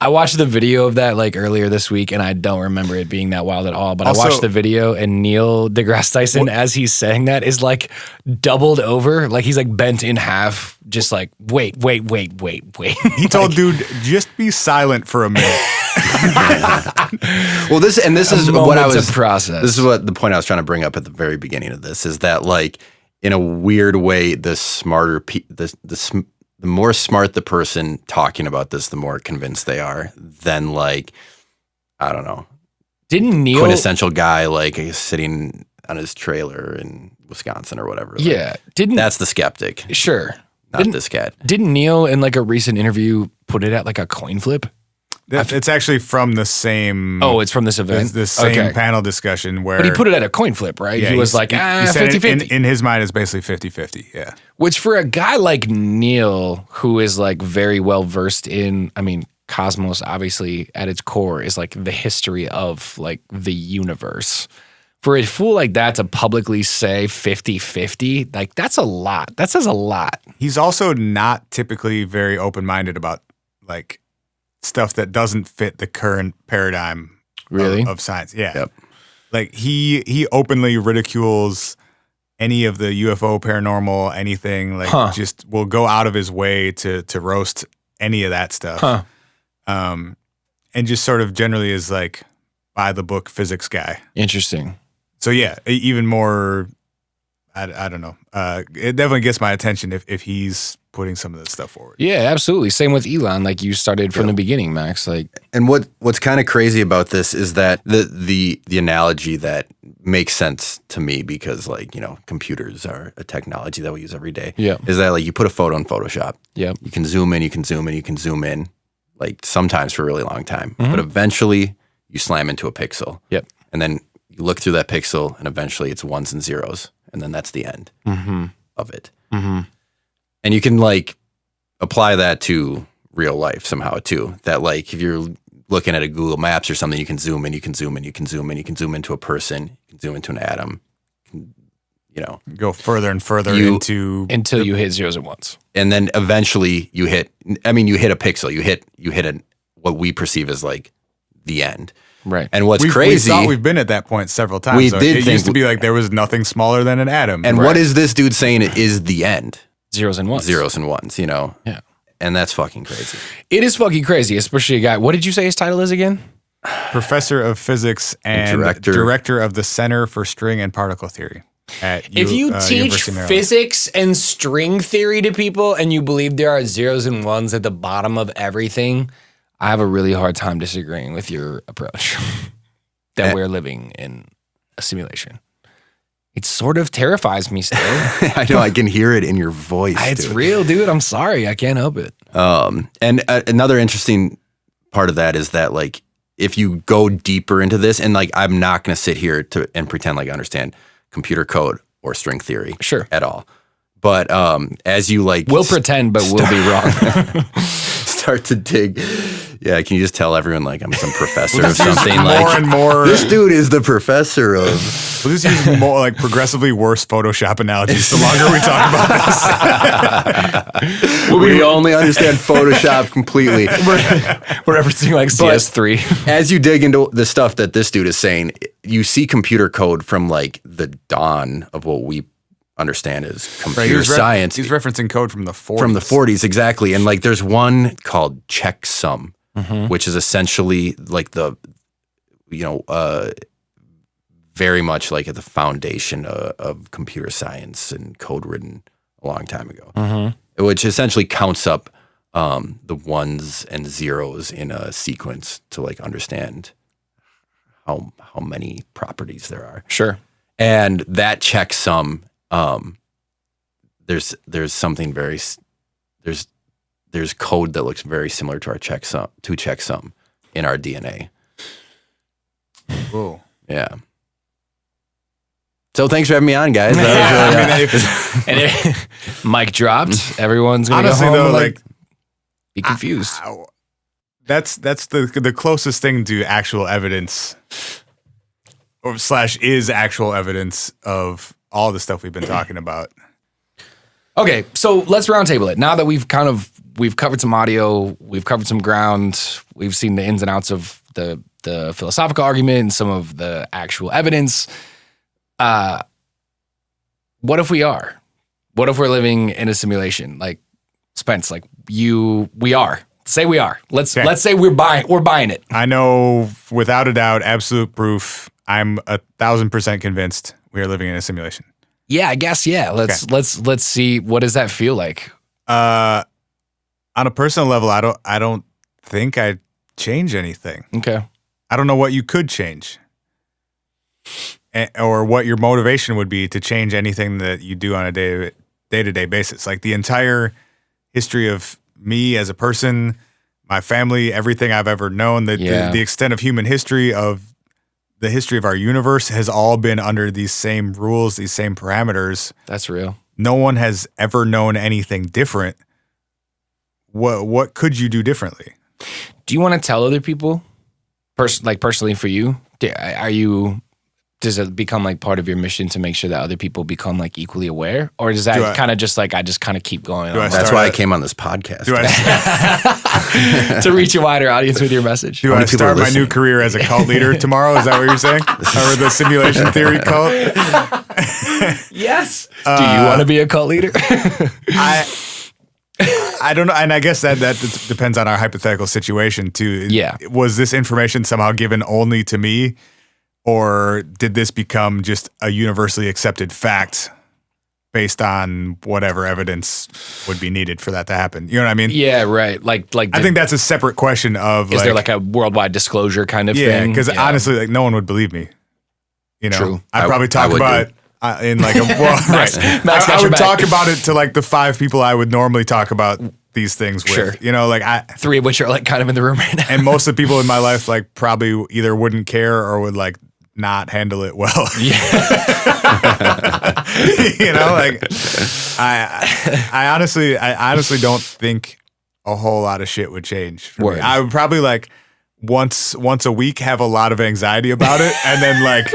I watched the video of that like earlier this week, and I don't remember it being that wild at all. But Also, I watched the video, and Neil deGrasse Tyson, as he's saying that, is like doubled over, like he's like bent in half, just like wait. He told dude, just be silent for a minute. Well, this is what I was process. This is what the point I was trying to bring up at the very beginning of this is that like in a weird way, the more smart the person talking about this, the more convinced they are. Than like, I don't know. Didn't Neil quintessential guy like sitting on his trailer in Wisconsin or whatever? Yeah, like, that's the skeptic. Sure, not this cat. Didn't Neil in like a recent interview put it at like a coin flip? It's actually from the same. Oh, it's from this event. The same panel discussion where. But he put it at a coin flip, right? Yeah, he was like, 50-50. In his mind, it's basically 50-50. Yeah. Which for a guy like Neil, who is like very well versed in, I mean, cosmos, obviously at its core is like the history of like the universe. For a fool like that to publicly say 50-50, like that's a lot. That says a lot. He's also not typically very open-minded about like stuff that doesn't fit the current paradigm of science. Yeah. Yep. Like he openly ridicules any of the UFO paranormal, anything, like just will go out of his way to roast any of that stuff. And just sort of generally is like by the book physics guy. Interesting. So yeah, even more, I don't know. It definitely gets my attention if he's putting some of this stuff forward. Yeah, absolutely. Same with Elon. Like you started from the beginning, Max. Like, and what's kind of crazy about this is that the analogy that makes sense to me because like computers are a technology that we use every day. Yeah, is that like you put a photo in Photoshop. Yeah, you can zoom in, you can zoom in, you can zoom in, like sometimes for a really long time, but eventually you slam into a pixel. Yep, and then you look through that pixel, and eventually it's ones and zeros. And then that's the end of it. And you can like apply that to real life somehow too. That like if you're looking at a Google Maps or something, you can zoom in, you can zoom in, you can zoom in, you can zoom into a person, you can zoom into an atom. Go further and further until you hit zeros and ones. And then eventually you hit a pixel. You hit what we perceive as like the end. Right. And what's crazy... We thought we've been at that point several times. We did it used to be like there was nothing smaller than an atom. And what is this dude saying is the end? Zeros and ones. Zeros and ones, Yeah. And that's fucking crazy. It is fucking crazy, especially a guy... What did you say his title is again? Professor of Physics and Director of the Center for String and Particle Theory. If you teach physics and string theory to people and you believe there are zeros and ones at the bottom of everything... I have a really hard time disagreeing with your approach that we're living in a simulation. It sort of terrifies me still. I know, I can hear it in your voice. It's real, dude. I'm sorry. I can't help it. And another interesting part of that is that like, if you go deeper into this and like, I'm not going to sit here and pretend like I understand computer code or string theory at all. But as you like... We'll pretend, but we'll be wrong. Start to dig. Yeah, can you just tell everyone like I'm some professor of something? Like more and more. This dude is the professor of... We'll just use more like progressively worse Photoshop analogies the longer we talk about this. We only understand Photoshop completely. We're referencing like CS3. As you dig into the stuff that this dude is saying, you see computer code from like the dawn of what we understand as computer science. He's referencing code from the 40s. From the 40s, exactly. And like there's one called checksum, which is essentially like the, very much like at the foundation of computer science and code written a long time ago, which essentially counts up the ones and zeros in a sequence to like understand how many properties there are. Sure. And that checksum, there's something very there's code that looks very similar to our checksum in our DNA. Whoa. Yeah. So thanks for having me on, guys. Mic dropped. Everyone's gonna honestly go home though, like be confused. That's the closest thing to actual evidence, or / is actual evidence of all the stuff we've been talking about. Okay, so let's roundtable it. Now that we've covered some audio, we've covered some ground, we've seen the ins and outs of the philosophical argument and some of the actual evidence. What if we are? What if we're living in a simulation? Like Spence, like we are. Say we are. Let's say we're buying it. I know without a doubt, absolute proof. I'm 1,000% convinced we are living in a simulation. Yeah, I guess. Yeah. Let's see. What does that feel like? On a personal level, I don't think I'd change anything. Okay. I don't know what you could change, or what your motivation would be to change anything that you do on a day-to-day basis. Like the entire history of me as a person, my family, everything I've ever known, the extent of human history, of the history of our universe has all been under these same rules, these same parameters. That's real. No one has ever known anything different. What could you do differently? Do you want to tell other people? Personally for you, does it become like part of your mission to make sure that other people become like equally aware, or is that kind of just like I just kind of keep going on? That's why I came on this podcast. To reach a wider audience with your message. Do I start my new career as a cult leader tomorrow? Is that what you're saying? Or the simulation theory cult? Yes. Do you want to be a cult leader? I don't know, and I guess that depends on our hypothetical situation too. Yeah. Was this information somehow given only to me, or did this become just a universally accepted fact based on whatever evidence would be needed for that to happen? You know what I mean? Yeah, right. Like I think that's a separate question of is there like a worldwide disclosure kind of thing? Yeah, because honestly, like no one would believe me. You know, True. I'd probably talk about. In like a right, Max I would talk about it to like the 5 people I would normally talk about these things with. Sure. You know, like 3 of which are like kind of in the room right now. And most of the people in my life like probably either wouldn't care or would like not handle it well. Yeah. You know, like I honestly don't think a whole lot of shit would change for me. I would probably like once a week have a lot of anxiety about it, and then like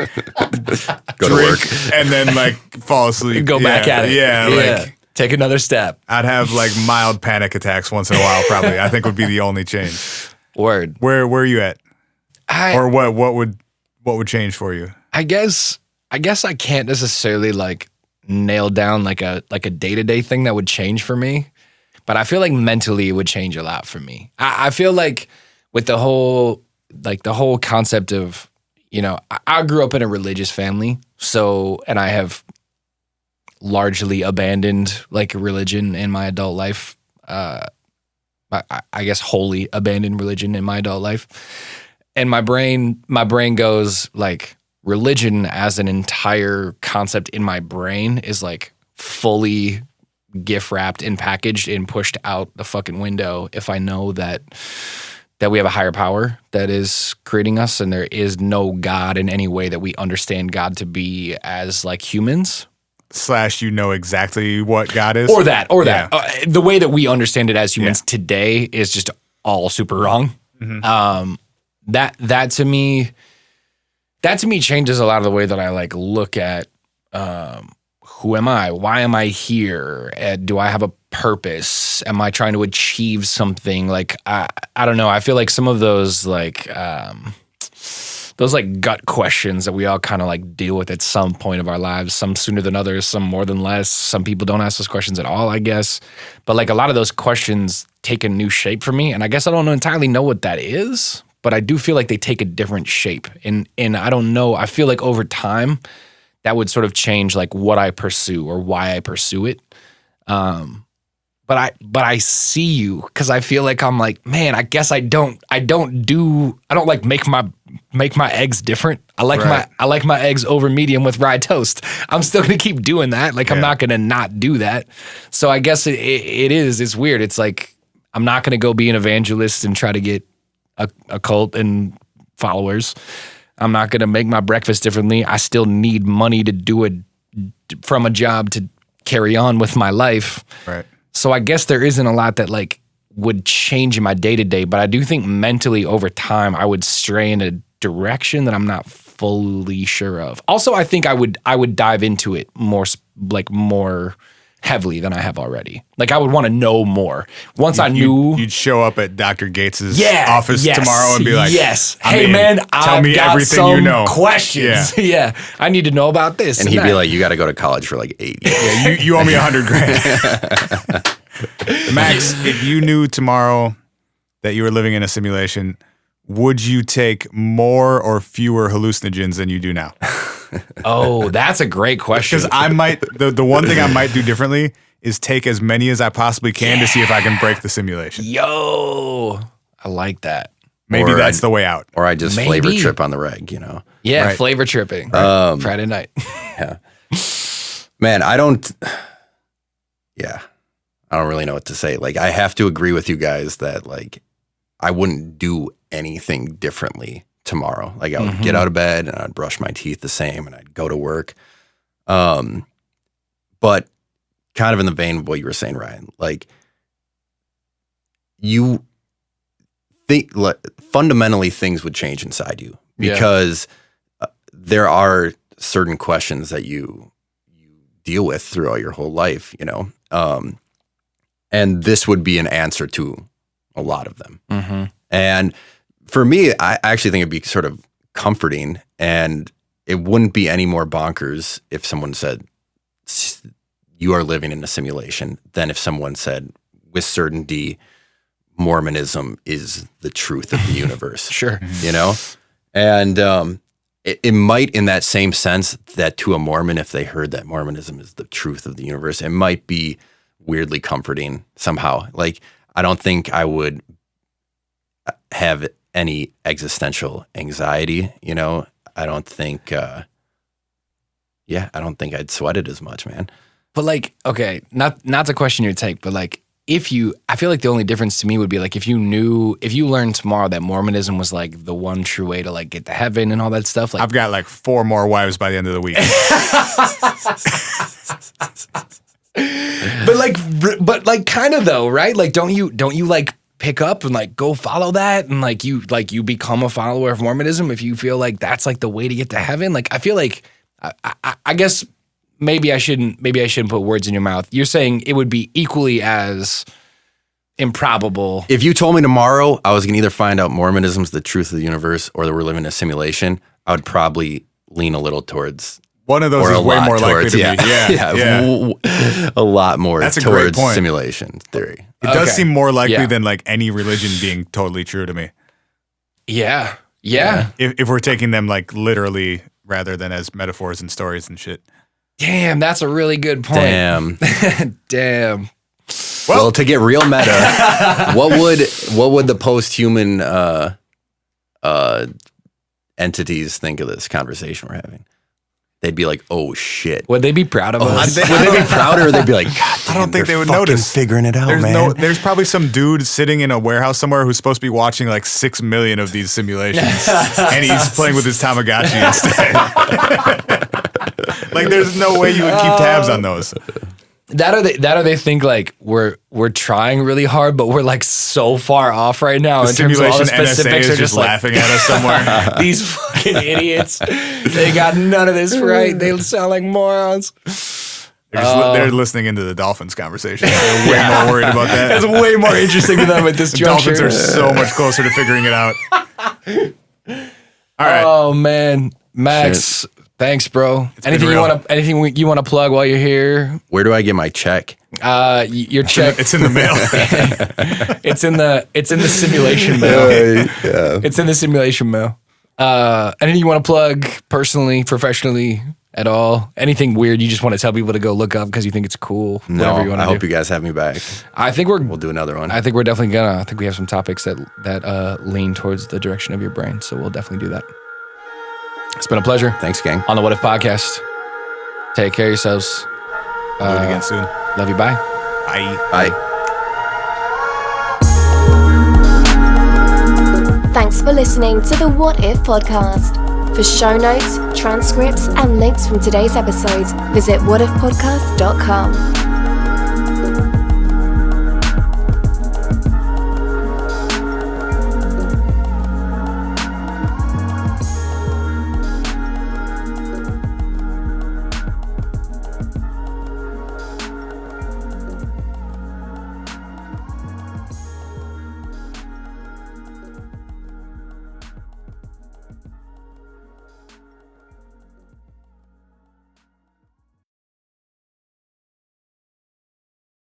go drink to work and then like fall asleep. Go back at it. Yeah, like take another step. I'd have like mild panic attacks once in a while. Probably, I think would be the only change. Word. Where are you at? Or what would change for you? I guess I can't necessarily like nail down like a day-to-day thing that would change for me, but I feel like mentally it would change a lot for me. I feel like with the whole concept of, you know, I grew up in a religious family, and I have largely abandoned like religion in my adult life. I guess wholly abandoned religion in my adult life. And my brain goes like religion as an entire concept in my brain is like fully gift wrapped and packaged and pushed out the fucking window if I know that we have a higher power that is creating us, and there is no God in any way that we understand God to be as like humans. / you know exactly what God is? Or that. The way that we understand it as humans today is just all super wrong. Mm-hmm. That to me changes a lot of the way that I like look at who am I? Why am I here? Do I have a purpose? Am I trying to achieve something? Like I don't know. I feel like some of those like gut questions that we all kind of like deal with at some point of our lives, some sooner than others, some more than less. Some people don't ask those questions at all, I guess. But like a lot of those questions take a new shape for me, and I guess I don't entirely know what that is, but I do feel like they take a different shape. And I don't know. I feel like over time that would sort of change like what I pursue or why I pursue it. But I see you because I feel like I'm like, man, I guess I don't like make my eggs different. I like my eggs over medium with rye toast. I'm still gonna keep doing that. Like I'm not gonna not do that. So I guess it's weird. It's like I'm not gonna go be an evangelist and try to get a cult and followers. I'm not gonna make my breakfast differently. I still need money to do it from a job to carry on with my life. Right. So I guess there isn't a lot that like would change in my day-to-day, but I do think mentally over time I would stray in a direction that I'm not fully sure of. Also, I think I would dive into it more heavily than I have already. Like I would want to know more. Once I knew, you'd show up at Dr. Gates's office tomorrow and be like, hey man, tell me everything some you know. Questions. Yeah. I need to know about this. And he'd be like, you got to go to college for like 8 years. Yeah, you owe me $100,000. Max, if you knew tomorrow that you were living in a simulation, would you take more or fewer hallucinogens than you do now? Oh, that's a great question. Because I might, the one thing I might do differently is take as many as I possibly can to see if I can break the simulation. Yo, I like that. Maybe that's the way out. Or I just flavor trip on the reg, you know? Yeah, right. Flavor tripping. Friday night. Yeah. Man, I don't really know what to say. Like, I have to agree with you guys that, like, I wouldn't do anything differently tomorrow. Like, I would get out of bed and I'd brush my teeth the same and I'd go to work. But kind of in the vein of what you were saying, Ryan, like, you think, like, fundamentally things would change inside you because there are certain questions that you deal with throughout your whole life, you know? And this would be an answer to a lot of them. And for me, I actually think it'd be sort of comforting, and it wouldn't be any more bonkers if someone said, you are living in a simulation, than if someone said, with certainty, Mormonism is the truth of the universe. Sure. You know? And it might, in that same sense, that to a Mormon, if they heard that Mormonism is the truth of the universe, it might be weirdly comforting somehow. Like, I don't think I would have any existential anxiety, you know? I don't think, I don't think I'd sweat it as much, man. But like, okay, not to question your take, but like, I feel like the only difference to me would be like, if you learned tomorrow that Mormonism was like the one true way to like get to heaven and all that stuff. Like, I've got like 4 more wives by the end of the week. But like kind of though, right? Like, don't you like pick up and like go follow that and like you become a follower of Mormonism if you feel like that's like the way to get to heaven? Like, I feel like I guess maybe I shouldn't put words in your mouth. You're saying it would be equally as improbable. If you told me tomorrow I was going to either find out Mormonism's the truth of the universe or that we're living in a simulation, I would probably lean a little towards one of those is way more likely to be. Yeah. A lot more That's a towards great point. simulation theory. It does seem more likely than like any religion being totally true to me. Yeah. If we're taking them like literally rather than as metaphors and stories and shit. Damn, that's a really good point. Damn. Well, to get real meta, what would the post-human entities think of this conversation we're having? They'd be like, "Oh shit!" Would they be proud of us? Would they be proud, or they'd be like, "God damn, I don't think they would fucking notice. Figuring it out, man." There's probably some dude sitting in a warehouse somewhere who's supposed to be watching like 6 million of these simulations, and he's playing with his Tamagotchi instead. Like, there's no way you would keep tabs on those. That or they think like we're trying really hard, but we're like so far off right now in terms of all the specifics. NSA is just laughing at us somewhere. These fucking idiots, they got none of this right. They sound like morons. They're listening into the Dolphins conversation. They're way more worried about that. That's way more interesting to them at this juncture. Dolphins are so much closer to figuring it out. All right. Oh man, Max. Shit. Thanks, bro. Anything you want to plug while you're here? Where do I get my check? Your check. It's in the mail. It's in the simulation mail. It's in the simulation mail. Anything you want to plug personally, professionally, at all? Anything weird you just want to tell people to go look up because you think it's cool? No, whatever you want to do. I hope you guys have me back. I think we'll do another one. I think we're definitely gonna. I think we have some topics that lean towards the direction of your brain, so we'll definitely do that. It's been a pleasure. Thanks, gang. On the What If Podcast. Take care of yourselves. Do it again soon. Love you. Bye. Bye. Thanks for listening to the What If Podcast. For show notes, transcripts, and links from today's episode, visit whatifpodcast.com.